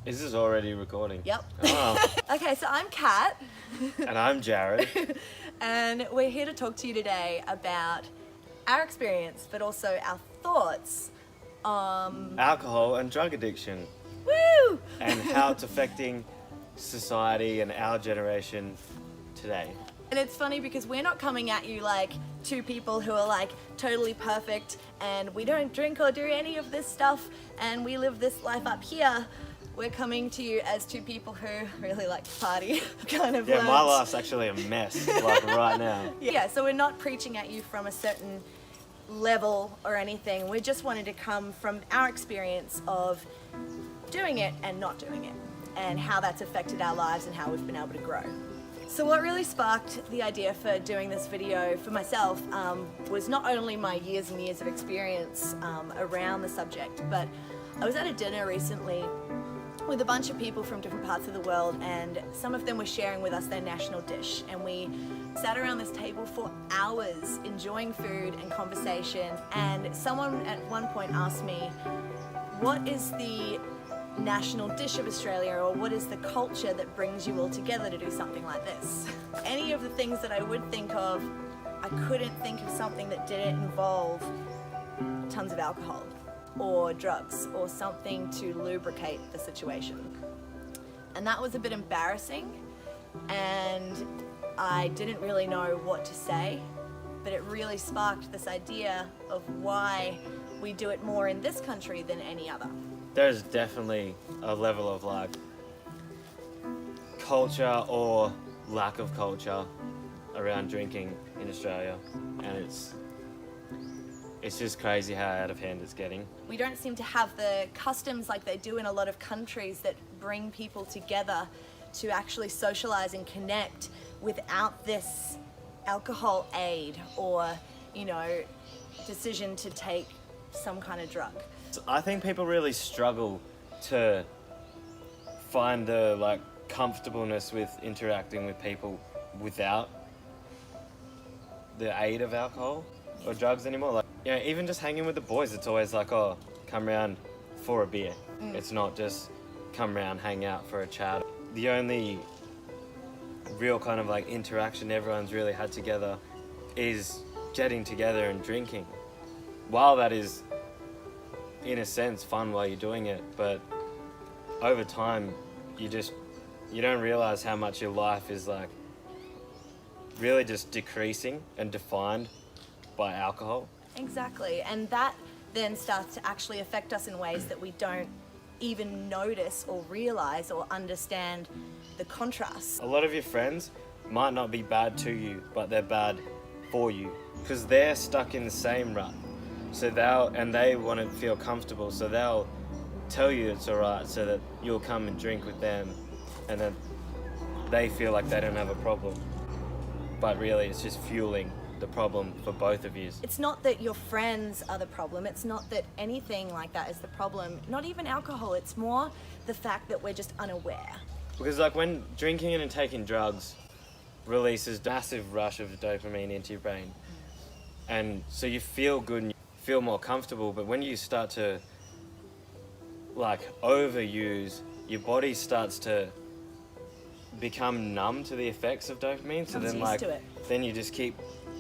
Is this already recording? Yep. Oh. Okay, so I'm Kat. And I'm Jared. And we're here to talk to you today about our experience, but also our thoughts on Alcohol and drug addiction. Woo! And how it's affecting society and our generation today. And it's funny because we're not coming at you like two people who are like totally perfect and we don't drink or do any of this stuff and we live this life up here. We're coming to you as two people who really like to party, kind of. Yeah, my life's actually a mess, like right now. Yeah, so we're not preaching at you from a certain level or anything. We just wanted to come from our experience of doing it and not doing it, and how that's affected our lives and how we've been able to grow. So what really sparked the idea for doing this video for myself was not only my years and years of experience around the subject, but I was at a dinner recently with a bunch of people from different parts of the world, and some of them were sharing with us their national dish, and we sat around this table for hours enjoying food and conversation. And someone at one point asked me, what is the national dish of Australia, or what is the culture that brings you all together to do something like this? Any of the things that I would think of, I couldn't think of something that didn't involve tons of alcohol or drugs or something to lubricate the situation. And that was a bit embarrassing, and I didn't really know what to say, but it really sparked this idea of why we do it more in this country than any other. There's definitely a level of like culture or lack of culture around drinking in Australia, and it's just crazy how out of hand it's getting. We don't seem to have the customs like they do in a lot of countries that bring people together to actually socialize and connect without this alcohol aid or, you know, decision to take some kind of drug. I think people really struggle to find the like comfortableness with interacting with people without the aid of alcohol or drugs anymore. Like, you know, even just hanging with the boys, it's always like, oh, come round for a beer. It's not just come round, hang out for a chat. The only real kind of like interaction everyone's really had together is getting together and drinking. While that is, in a sense, fun while you're doing it, but over time, you don't realize how much your life is like really just decreasing and defined by alcohol. Exactly, and that then starts to actually affect us in ways that we don't even notice or realize or understand the contrast. A lot of your friends might not be bad to you, but they're bad for you because they're stuck in the same rut. So they want to feel comfortable, so they'll tell you it's alright so that you'll come and drink with them, and then they feel like they don't have a problem. But really it's just fueling the problem for both of you. It's not that your friends are the problem, it's not that anything like that is the problem, not even alcohol, it's more the fact that we're just unaware. Because like when drinking and taking drugs releases a massive rush of dopamine into your brain, and so you feel good and you feel more comfortable, but when you start to like overuse, your body starts to become numb to the effects of dopamine, so then like then you just keep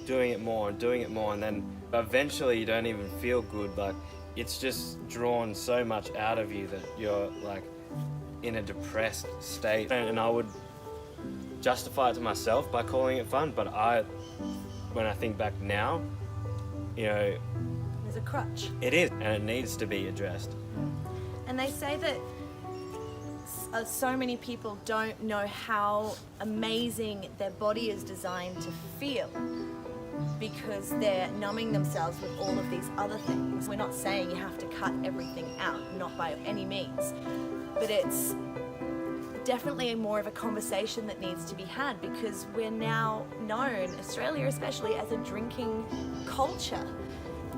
doing it more and doing it more, and then eventually you don't even feel good. Like it's just drawn so much out of you that you're like in a depressed state. And I would justify it to myself by calling it fun, but when I think back now, you know, there's a crutch. It is, and it needs to be addressed. And they say that so many people don't know how amazing their body is designed to feel because they're numbing themselves with all of these other things. We're not saying you have to cut everything out, not by any means, but it's definitely more of a conversation that needs to be had because we're now known, Australia especially, as a drinking culture.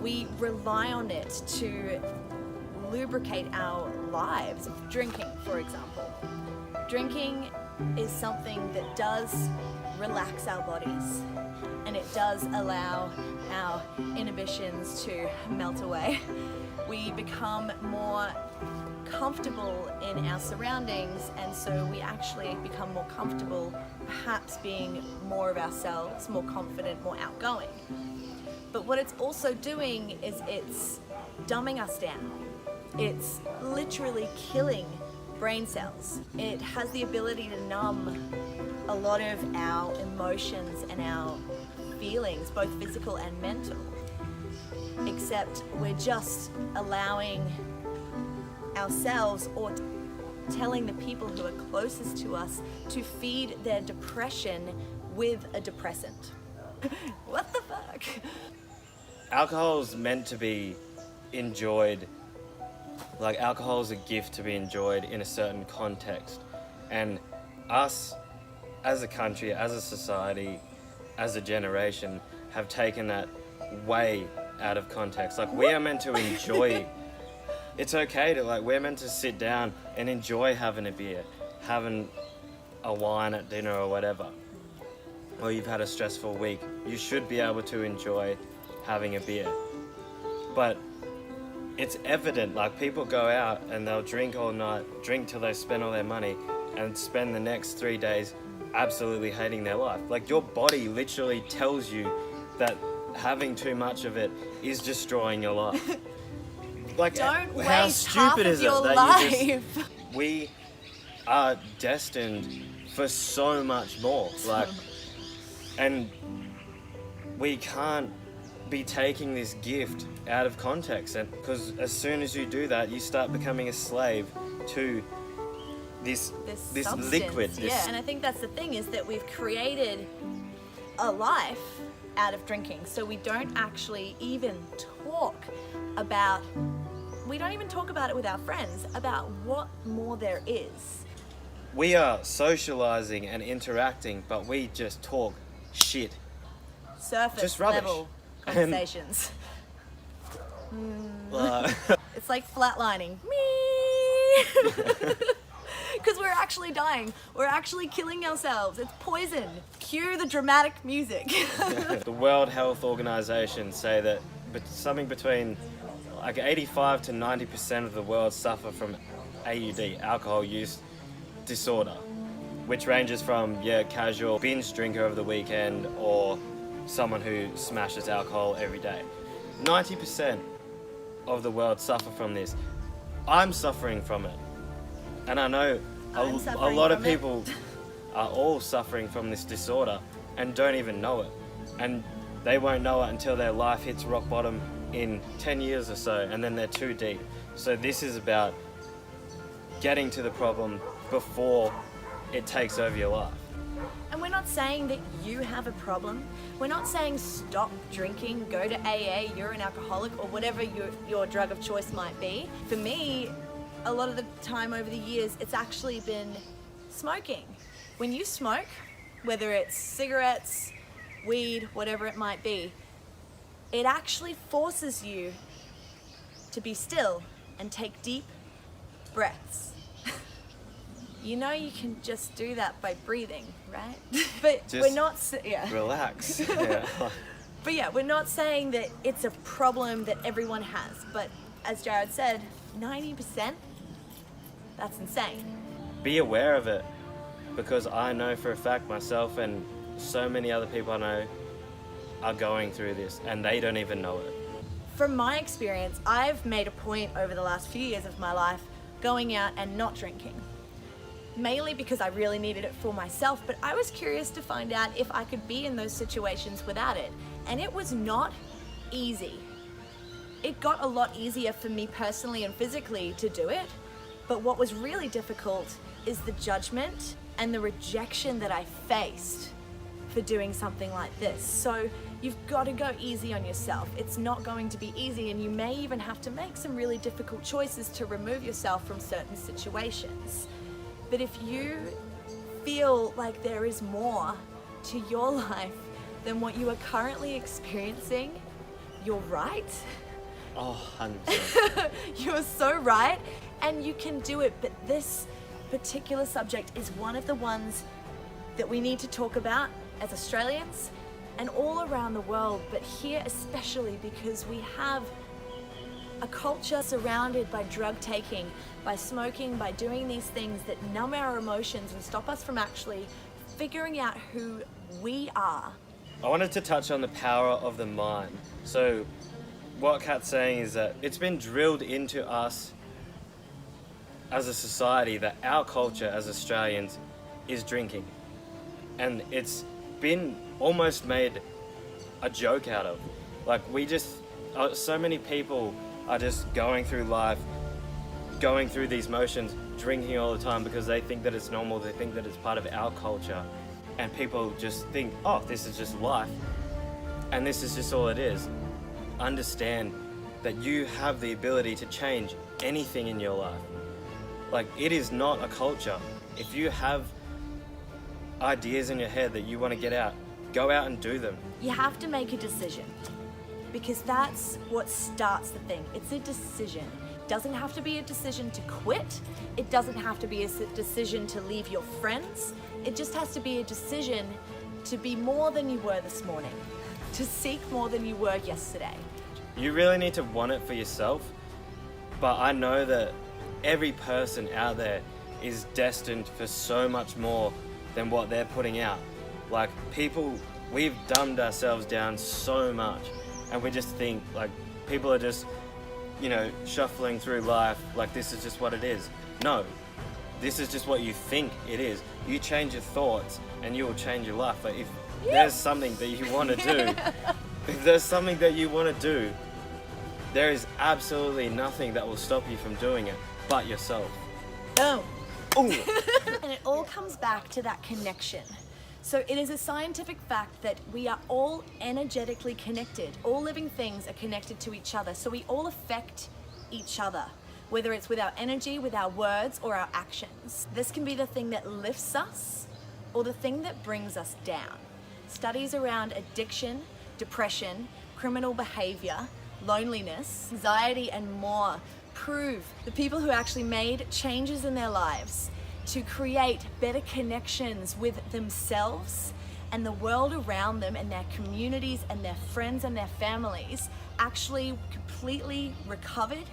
We rely on it to lubricate our lives. Drinking, for example. Drinking is something that does relax our bodies, and it does allow our inhibitions to melt away. We become more comfortable in our surroundings, and so we actually become more comfortable perhaps being more of ourselves, more confident, more outgoing. But what it's also doing is it's dumbing us down. It's literally killing brain cells. It has the ability to numb a lot of our emotions and our feelings, both physical and mental. Except we're just allowing ourselves or telling the people who are closest to us to feed their depression with a depressant. What the fuck? Alcohol's meant to be enjoyed. Like, alcohol is a gift to be enjoyed in a certain context. And us, as a country, as a society, as a generation, have taken that way out of context. Like, we are meant to enjoy. It's okay to, like, we're meant to sit down and enjoy having a beer, having a wine at dinner or whatever. Or you've had a stressful week. You should be able to enjoy having a beer. But it's evident, like, people go out and they'll drink all night, drink till they spend all their money, and spend the next 3 days absolutely hating their life. Like, your body literally tells you that having too much of it is destroying your life. Like, Don't how waste half stupid of is it your that life. we are destined for so much more. Like, and we can't be taking this gift out of context, and because as soon as you do that, you start becoming a slave to this substance. liquid. Yeah, and I think that's the thing, is that we've created a life out of drinking. So we don't actually even talk about, we don't even talk about it with our friends, about what more there is. We are socializing and interacting, but we just talk shit. Surface Just rubbish. level conversations. It's like flatlining. Me. Because we're actually dying. We're actually killing ourselves. It's poison. Cue the dramatic music. The World Health Organization say that something between like 85 to 90% of the world suffer from AUD, alcohol use disorder, which ranges from casual binge drinker over the weekend or someone who smashes alcohol every day. 90% of the world suffer from this. I'm suffering from it. And I know a lot of people are all suffering from this disorder and don't even know it. And they won't know it until their life hits rock bottom in 10 years or so, and then they're too deep. So this is about getting to the problem before it takes over your life. And we're not saying that you have a problem. We're not saying stop drinking, go to AA, you're an alcoholic, or whatever your drug of choice might be. For me, a lot of the time over the years, it's actually been smoking. When you smoke, whether it's cigarettes, weed, whatever it might be, it actually forces you to be still and take deep breaths. You know you can just do that by breathing, right? But Just we're not, relax. Yeah. But yeah, we're not saying that it's a problem that everyone has. But as Jared said, 90%, that's insane. Be aware of it, because I know for a fact myself and so many other people I know are going through this and they don't even know it. From my experience, I've made a point over the last few years of my life going out and not drinking. Mainly because I really needed it for myself, but I was curious to find out if I could be in those situations without it. And it was not easy. It got a lot easier for me personally and physically to do it, but what was really difficult is the judgment and the rejection that I faced for doing something like this. So you've got to go easy on yourself. It's not going to be easy, and you may even have to make some really difficult choices to remove yourself from certain situations. But if you feel like there is more to your life than what you are currently experiencing, you're right. Oh, 100%. You're so right, and you can do it. But this particular subject is one of the ones that we need to talk about as Australians and all around the world, but here especially because we have A culture surrounded by drug taking, by smoking, by doing these things that numb our emotions and stop us from actually figuring out who we are. I wanted to touch on the power of the mind. So what Kat's saying is that it's been drilled into us as a society that our culture as Australians is drinking. And it's been almost made a joke out of. Like, so many people are just going through life, going through these motions, drinking all the time because they think that it's normal, they think that it's part of our culture. And people just think, oh, this is just life. And this is just all it is. Understand that you have the ability to change anything in your life. Like, it is not a culture. If you have ideas in your head that you want to get out, go out and do them. You have to make a decision, because that's what starts the thing. It's a decision. It doesn't have to be a decision to quit. It doesn't have to be a decision to leave your friends. It just has to be a decision to be more than you were this morning, to seek more than you were yesterday. You really need to want it for yourself, but I know that every person out there is destined for so much more than what they're putting out. Like, people, we've dumbed ourselves down so much, and we just think, like, people are just, shuffling through life like this is just what it is. No, this is just what you think it is. You change your thoughts and you will change your life. But if there's something that you want to do, there is absolutely nothing that will stop you from doing it but yourself. Boom. Ooh. And it all comes back to that connection. So it is a scientific fact that we are all energetically connected. All living things are connected to each other. So we all affect each other, whether it's with our energy, with our words, or our actions. This can be the thing that lifts us or the thing that brings us down. Studies around addiction, depression, criminal behavior, loneliness, anxiety, and more prove the people who actually made changes in their lives to create better connections with themselves and the world around them and their communities and their friends and their families actually completely recovered.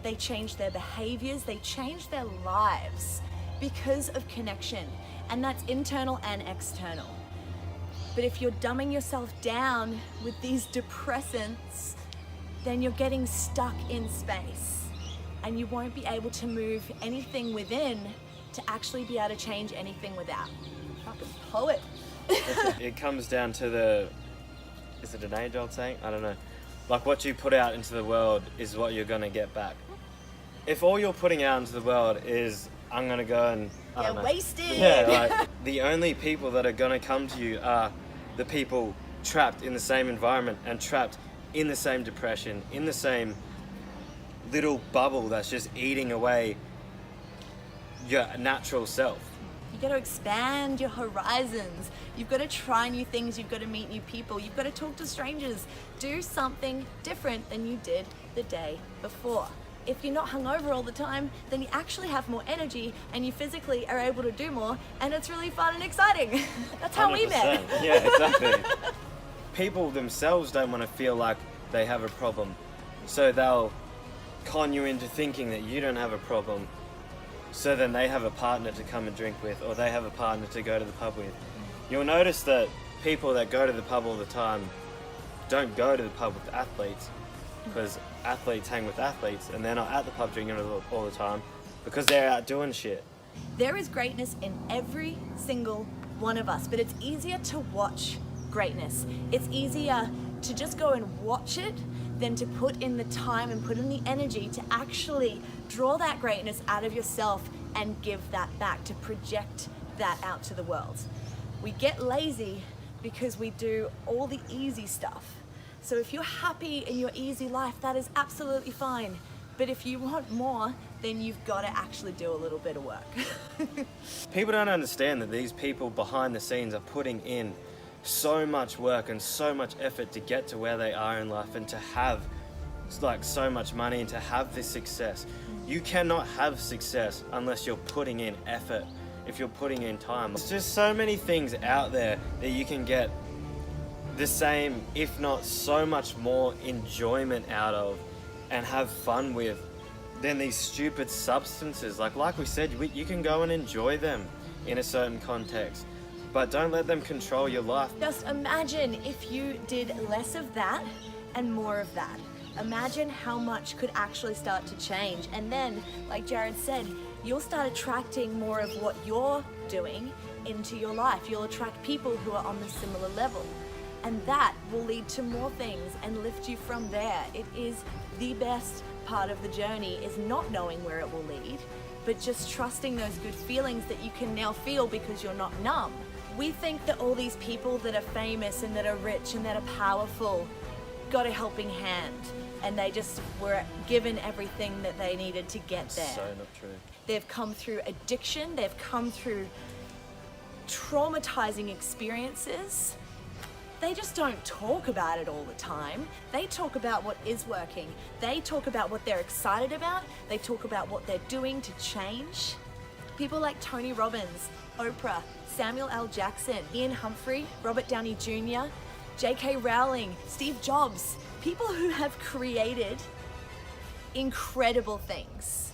They changed their behaviors, they changed their lives because of connection, and that's internal and external. But if you're dumbing yourself down with these depressants, then you're getting stuck in space and you won't be able to move anything within to actually be able to change anything without. Fucking poet. It comes down to is it an age-old saying? I don't know. Like, what you put out into the world is what you're gonna get back. If all you're putting out into the world is, I'm gonna go and, I don't know. Wasted. Yeah, like, the only people that are gonna come to you are the people trapped in the same environment and trapped in the same depression, in the same little bubble that's just eating away your natural self. You got to expand your horizons. You've got to try new things. You've got to meet new people. You've got to talk to strangers. Do something different than you did the day before. If you're not hungover all the time, then you actually have more energy and you physically are able to do more, and it's really fun and exciting. That's how 100%. we met. Yeah, exactly. People themselves don't want to feel like they have a problem, so they'll con you into thinking that you don't have a problem. So then they have a partner to come and drink with, or they have a partner to go to the pub with. You'll notice that people that go to the pub all the time don't go to the pub with athletes, because athletes hang with athletes and they're not at the pub drinking all the time because they're out doing shit. There is greatness in every single one of us, but it's easier to watch greatness. It's easier to just go and watch it than to put in the time and put in the energy to actually draw that greatness out of yourself and give that back, to project that out to the world. We get lazy because we do all the easy stuff. So if you're happy in your easy life, that is absolutely fine. But if you want more, then you've got to actually do a little bit of work. People don't understand that these people behind the scenes are putting in so much work and so much effort to get to where they are in life and to have like so much money and to have this success. You cannot have success unless you're putting in effort, if you're putting in time. There's just so many things out there that you can get the same, if not so much more enjoyment out of and have fun with than these stupid substances. Like we said, you can go and enjoy them in a certain context, but don't let them control your life. Just imagine if you did less of that and more of that. Imagine how much could actually start to change. And then, like Jared said, you'll start attracting more of what you're doing into your life. You'll attract people who are on the similar level. And that will lead to more things and lift you from there. It is the best part of the journey, is not knowing where it will lead, but just trusting those good feelings that you can now feel because you're not numb. We think that all these people that are famous and that are rich and that are powerful got a helping hand, and they just were given everything that they needed to get there. So not true. They've come through addiction, they've come through traumatizing experiences. They just don't talk about it all the time. They talk about what is working. They talk about what they're excited about. They talk about what they're doing to change. People like Tony Robbins, Oprah, Samuel L. Jackson, Ian Humphrey, Robert Downey Jr., J.K. Rowling, Steve Jobs, people who have created incredible things.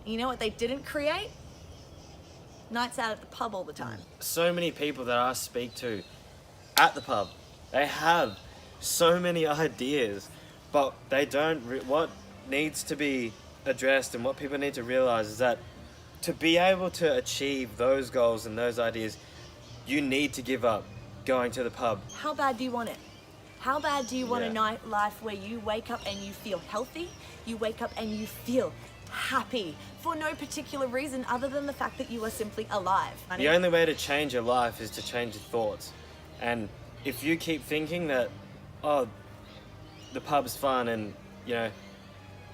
And you know what they didn't create? Nights out at the pub all the time. So many people that I speak to at the pub, they have so many ideas, but they don't. What needs to be addressed and what people need to realize is that to be able to achieve those goals and those ideas, you need to give up going to the pub. How bad do you want it? How bad do you want a night life where you wake up and you feel healthy, you wake up and you feel happy for no particular reason other than the fact that you are simply alive? The only way to change your life is to change your thoughts. And if you keep thinking that, oh, the pub's fun and, you know,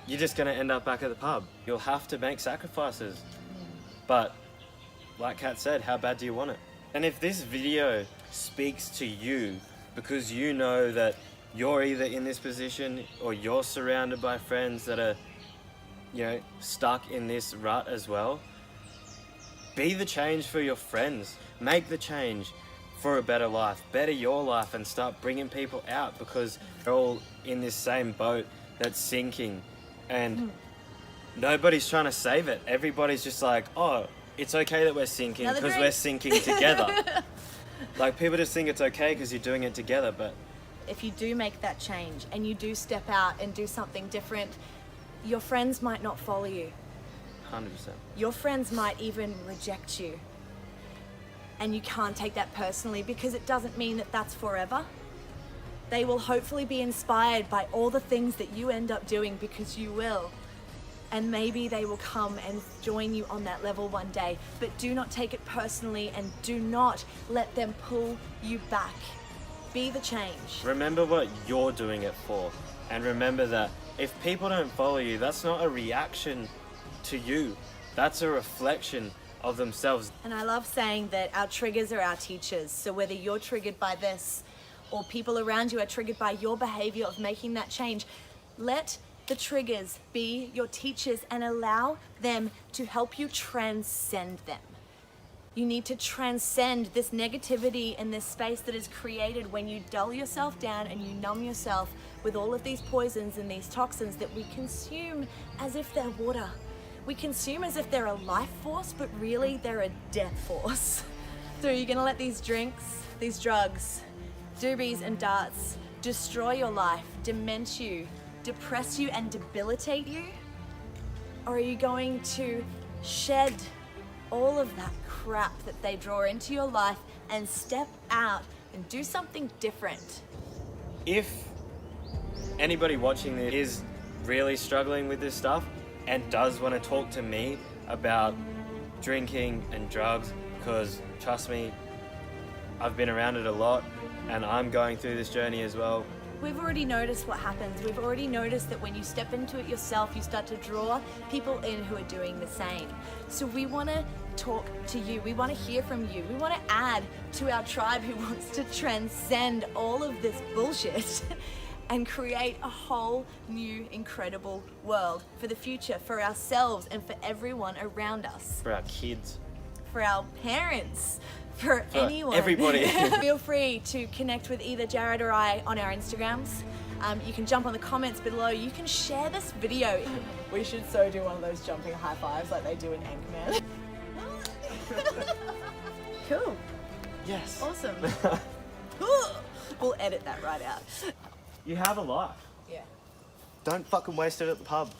you're just going to end up back at the pub, you'll have to make sacrifices. But like Kat said, how bad do you want it? And if this video speaks to you because you know that you're either in this position or you're surrounded by friends that are, you know, stuck in this rut as well, be the change for your friends. Make the change for a better life, better your life, and start bringing people out, because they're all in this same boat that's sinking, and nobody's trying to save it. Everybody's just like, oh, it's okay that we're sinking because we're sinking together. Like, people just think it's okay because you're doing it together, but if you do make that change and you do step out and do something different, your friends might not follow you. 100%. Your friends might even reject you. And you can't take that personally, because it doesn't mean that that's forever. They will hopefully be inspired by all the things that you end up doing, because you will. And maybe they will come and join you on that level one day. But do not take it personally, and do not let them pull you back. Be the change. Remember what you're doing it for. And remember that if people don't follow you, that's not a reaction to you. That's a reflection of themselves. And I love saying that our triggers are our teachers. So whether you're triggered by this or people around you are triggered by your behavior of making that change, let the triggers be your teachers and allow them to help you transcend them. You need to transcend this negativity and this space that is created when you dull yourself down and you numb yourself with all of these poisons and these toxins that we consume as if they're water. We consume as if they're a life force, but really they're a death force. So you're gonna let these drinks, these drugs, doobies and darts destroy your life, dement you, depress you and debilitate you? Or are you going to shed all of that crap that they draw into your life and step out and do something different? If anybody watching this is really struggling with this stuff and does want to talk to me about drinking and drugs, because trust me, I've been around it a lot and I'm going through this journey as well. We've already noticed what happens. We've already noticed that when you step into it yourself, you start to draw people in who are doing the same. So we want to talk to you. We want to hear from you. We want to add to our tribe who wants to transcend all of this bullshit and create a whole new incredible world for the future, for ourselves and for everyone around us. For our kids. For our parents. For anyone. Everybody. Feel free to connect with either Jared or I on our Instagrams. You can jump on the comments below. You can share this video. We should so do one of those jumping high fives like they do in Anchorman. Cool. Yes. Awesome. We'll edit that right out. You have a life. Yeah. Don't fucking waste it at the pub.